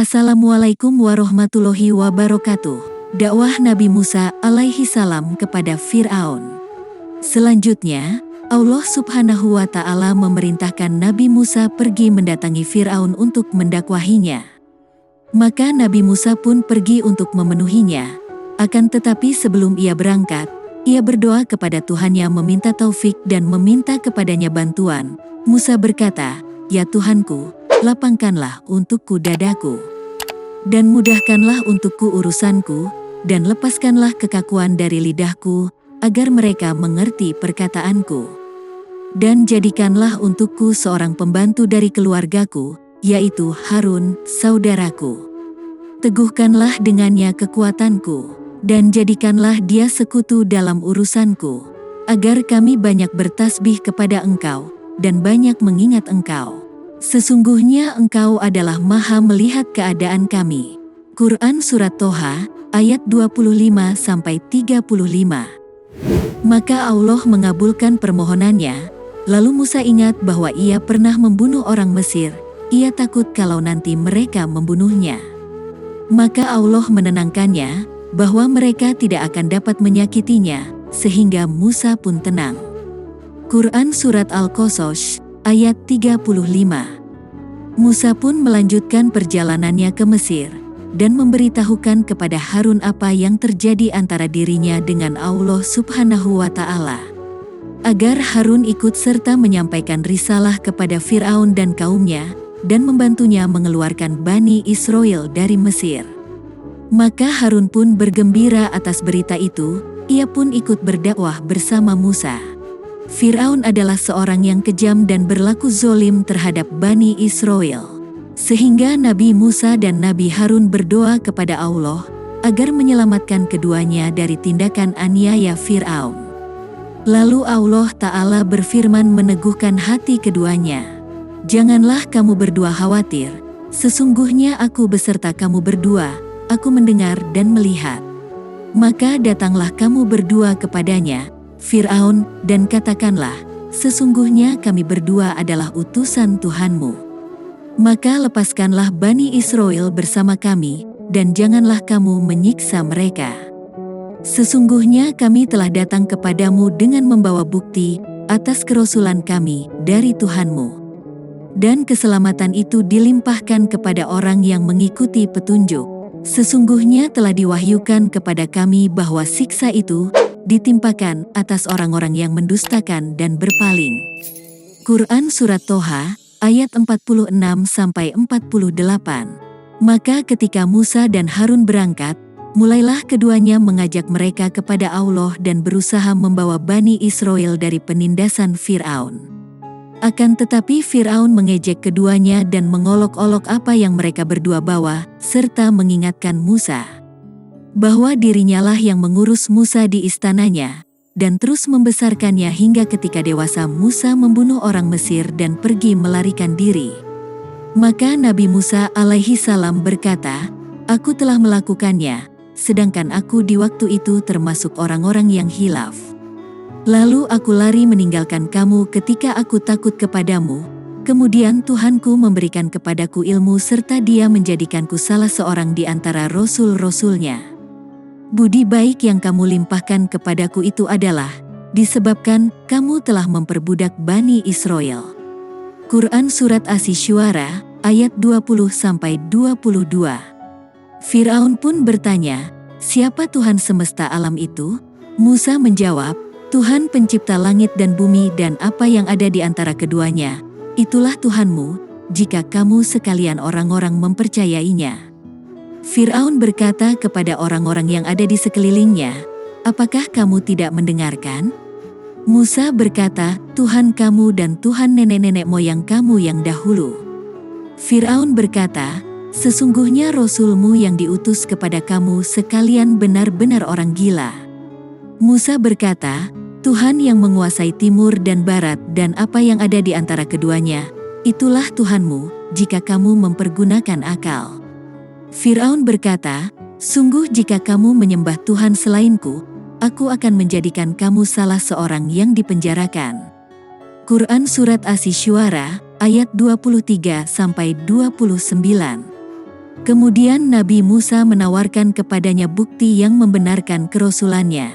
Assalamualaikum warahmatullahi wabarakatuh. Dakwah Nabi Musa alaihi salam kepada Fir'aun. Selanjutnya, Allah Subhanahu wa Ta'ala memerintahkan Nabi Musa pergi mendatangi Fir'aun untuk mendakwahinya. Maka Nabi Musa pun pergi untuk memenuhinya. Akan tetapi sebelum ia berangkat, ia berdoa kepada Tuhannya meminta taufik dan meminta kepadanya bantuan. Musa berkata, "Ya Tuhanku, lapangkanlah untukku dadaku, dan mudahkanlah untukku urusanku, dan lepaskanlah kekakuan dari lidahku, agar mereka mengerti perkataanku. Dan jadikanlah untukku seorang pembantu dari keluargaku, yaitu Harun, saudaraku. Teguhkanlah dengannya kekuatanku, dan jadikanlah dia sekutu dalam urusanku, agar kami banyak bertasbih kepada Engkau, dan banyak mengingat Engkau. Sesungguhnya Engkau adalah Maha melihat keadaan kami." Quran Surat Toha, ayat 25-35. Maka Allah mengabulkan permohonannya, lalu Musa ingat bahwa ia pernah membunuh orang Mesir, ia takut kalau nanti mereka membunuhnya. Maka Allah menenangkannya, bahwa mereka tidak akan dapat menyakitinya, sehingga Musa pun tenang. Quran Surat Al-Qasas, ayat 35. Musa pun melanjutkan perjalanannya ke Mesir, dan memberitahukan kepada Harun apa yang terjadi antara dirinya dengan Allah Subhanahu wa Ta'ala, agar Harun ikut serta menyampaikan risalah kepada Fir'aun dan kaumnya, dan membantunya mengeluarkan Bani Israel dari Mesir. Maka Harun pun bergembira atas berita itu, ia pun ikut berdakwah bersama Musa. Fir'aun adalah seorang yang kejam dan berlaku zolim terhadap Bani Israel. Sehingga Nabi Musa dan Nabi Harun berdoa kepada Allah, agar menyelamatkan keduanya dari tindakan aniaya Fir'aun. Lalu Allah Ta'ala berfirman meneguhkan hati keduanya. "Janganlah kamu berdua khawatir, sesungguhnya aku beserta kamu berdua, aku mendengar dan melihat. Maka datanglah kamu berdua kepadanya, Fir'aun, dan katakanlah, sesungguhnya kami berdua adalah utusan Tuhanmu. Maka lepaskanlah Bani Israel bersama kami, dan janganlah kamu menyiksa mereka. Sesungguhnya kami telah datang kepadamu dengan membawa bukti atas kerasulan kami dari Tuhanmu. Dan keselamatan itu dilimpahkan kepada orang yang mengikuti petunjuk. Sesungguhnya telah diwahyukan kepada kami bahwa siksa itu ditimpakan atas orang-orang yang mendustakan dan berpaling." Quran Surat Toha, ayat 46-48. Maka ketika Musa dan Harun berangkat, mulailah keduanya mengajak mereka kepada Allah dan berusaha membawa Bani Israel dari penindasan Fir'aun. Akan tetapi Fir'aun mengejek keduanya dan mengolok-olok apa yang mereka berdua bawa, serta mengingatkan Musa bahwa dirinya lah yang mengurus Musa di istananya, dan terus membesarkannya hingga ketika dewasa Musa membunuh orang Mesir dan pergi melarikan diri. Maka Nabi Musa alaihi salam berkata, "Aku telah melakukannya, sedangkan aku di waktu itu termasuk orang-orang yang hilaf. Lalu aku lari meninggalkan kamu ketika aku takut kepadamu, kemudian Tuhanku memberikan kepadaku ilmu serta Dia menjadikanku salah seorang di antara rasul-rasulnya. Budi baik yang kamu limpahkan kepadaku itu adalah disebabkan kamu telah memperbudak Bani Israel." Quran Surat Asy-Syu'ara, ayat 20-22. Fir'aun pun bertanya, "Siapa Tuhan semesta alam itu?" Musa menjawab, "Tuhan pencipta langit dan bumi dan apa yang ada di antara keduanya. Itulah Tuhanmu, jika kamu sekalian orang-orang mempercayainya." Fir'aun berkata kepada orang-orang yang ada di sekelilingnya, "Apakah kamu tidak mendengarkan?" Musa berkata, "Tuhan kamu dan Tuhan nenek-nenek moyang kamu yang dahulu." Fir'aun berkata, "Sesungguhnya Rasulmu yang diutus kepada kamu sekalian benar-benar orang gila." Musa berkata, "Tuhan yang menguasai timur dan barat dan apa yang ada di antara keduanya, itulah Tuhanmu, jika kamu mempergunakan akal." Fir'aun berkata, "Sungguh jika kamu menyembah Tuhan selainku, aku akan menjadikan kamu salah seorang yang dipenjarakan." Quran Surat Asy-Syu'ara, ayat 23-29. Kemudian Nabi Musa menawarkan kepadanya bukti yang membenarkan kerasulannya.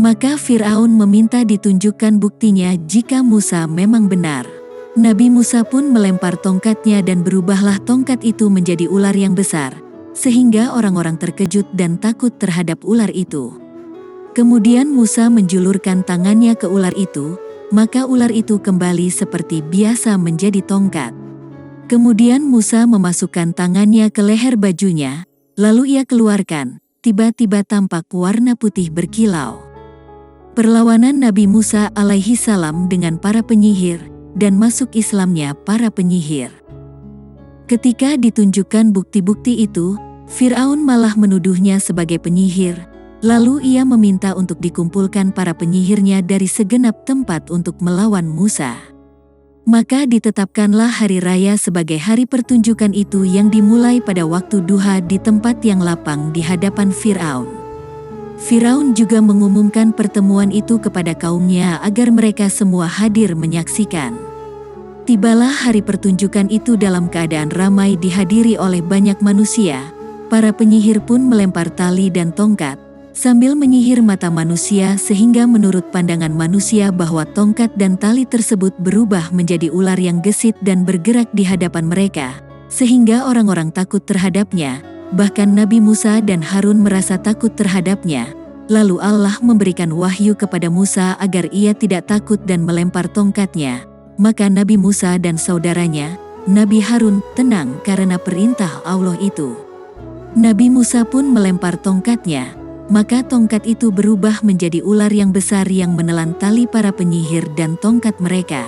Maka Fir'aun meminta ditunjukkan buktinya jika Musa memang benar. Nabi Musa pun melempar tongkatnya dan berubahlah tongkat itu menjadi ular yang besar, sehingga orang-orang terkejut dan takut terhadap ular itu. Kemudian Musa menjulurkan tangannya ke ular itu, maka ular itu kembali seperti biasa menjadi tongkat. Kemudian Musa memasukkan tangannya ke leher bajunya, lalu ia keluarkan, tiba-tiba tampak warna putih berkilau. Perlawanan Nabi Musa alaihi salam dengan para penyihir, dan masuk Islamnya para penyihir. Ketika ditunjukkan bukti-bukti itu, Fir'aun malah menuduhnya sebagai penyihir, lalu ia meminta untuk dikumpulkan para penyihirnya dari segenap tempat untuk melawan Musa. Maka ditetapkanlah hari raya sebagai hari pertunjukan itu yang dimulai pada waktu duha di tempat yang lapang di hadapan Fir'aun. Firaun juga mengumumkan pertemuan itu kepada kaumnya agar mereka semua hadir menyaksikan. Tibalah hari pertunjukan itu dalam keadaan ramai dihadiri oleh banyak manusia. Para penyihir pun melempar tali dan tongkat, sambil menyihir mata manusia sehingga menurut pandangan manusia bahwa tongkat dan tali tersebut berubah menjadi ular yang gesit dan bergerak di hadapan mereka, sehingga orang-orang takut terhadapnya. Bahkan Nabi Musa dan Harun merasa takut terhadapnya. Lalu Allah memberikan wahyu kepada Musa agar ia tidak takut dan melempar tongkatnya. Maka Nabi Musa dan saudaranya, Nabi Harun, tenang karena perintah Allah itu. Nabi Musa pun melempar tongkatnya, maka tongkat itu berubah menjadi ular yang besar yang menelan tali para penyihir dan tongkat mereka.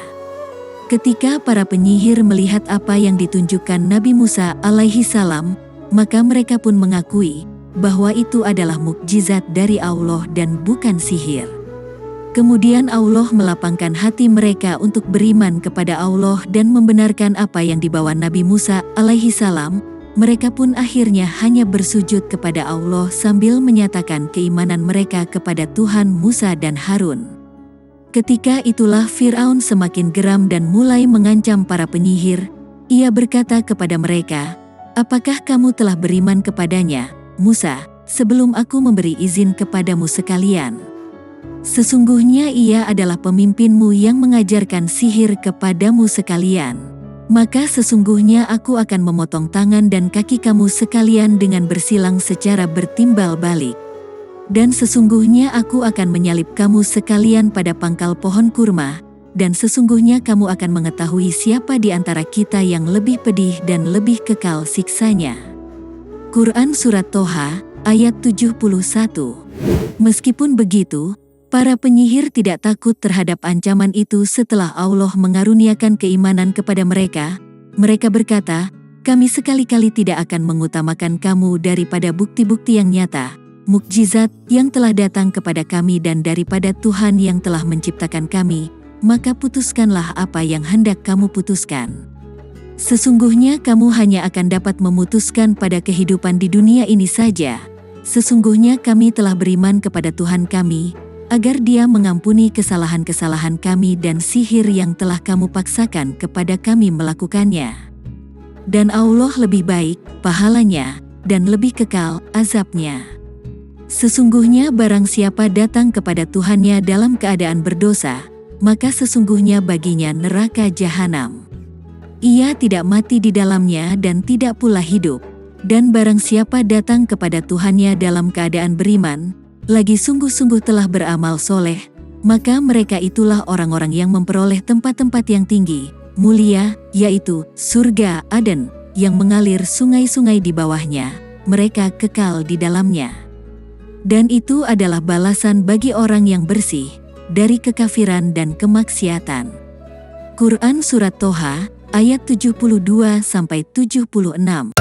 Ketika para penyihir melihat apa yang ditunjukkan Nabi Musa alaihi salam, maka mereka pun mengakui bahwa itu adalah mukjizat dari Allah dan bukan sihir. Kemudian Allah melapangkan hati mereka untuk beriman kepada Allah dan membenarkan apa yang dibawa Nabi Musa alaihi salam. Mereka pun akhirnya hanya bersujud kepada Allah sambil menyatakan keimanan mereka kepada Tuhan Musa dan Harun. Ketika itulah Fir'aun semakin geram dan mulai mengancam para penyihir. Ia berkata kepada mereka, "Apakah kamu telah beriman kepadanya, Musa, sebelum aku memberi izin kepadamu sekalian? Sesungguhnya ia adalah pemimpinmu yang mengajarkan sihir kepadamu sekalian. Maka sesungguhnya aku akan memotong tangan dan kaki kamu sekalian dengan bersilang secara bertimbal balik. Dan sesungguhnya aku akan menyalib kamu sekalian pada pangkal pohon kurma, dan sesungguhnya kamu akan mengetahui siapa di antara kita yang lebih pedih dan lebih kekal siksanya." Quran Surat Toha, ayat 71. Meskipun begitu, para penyihir tidak takut terhadap ancaman itu setelah Allah mengaruniakan keimanan kepada mereka. Mereka berkata, "Kami sekali-kali tidak akan mengutamakan kamu daripada bukti-bukti yang nyata, mukjizat yang telah datang kepada kami dan daripada Tuhan yang telah menciptakan kami, maka putuskanlah apa yang hendak kamu putuskan. Sesungguhnya kamu hanya akan dapat memutuskan pada kehidupan di dunia ini saja. Sesungguhnya kami telah beriman kepada Tuhan kami, agar Dia mengampuni kesalahan-kesalahan kami dan sihir yang telah kamu paksakan kepada kami melakukannya. Dan Allah lebih baik pahalanya dan lebih kekal azabnya. Sesungguhnya barang siapa datang kepada Tuhannya dalam keadaan berdosa, maka sesungguhnya baginya neraka jahanam. Ia tidak mati di dalamnya dan tidak pula hidup. Dan barang siapa datang kepada Tuhannya dalam keadaan beriman, lagi sungguh-sungguh telah beramal soleh, maka mereka itulah orang-orang yang memperoleh tempat-tempat yang tinggi, mulia, yaitu surga Aden, yang mengalir sungai-sungai di bawahnya, mereka kekal di dalamnya. Dan itu adalah balasan bagi orang yang bersih dari kekafiran dan kemaksiatan. Quran Surat Toha, ayat 72-76.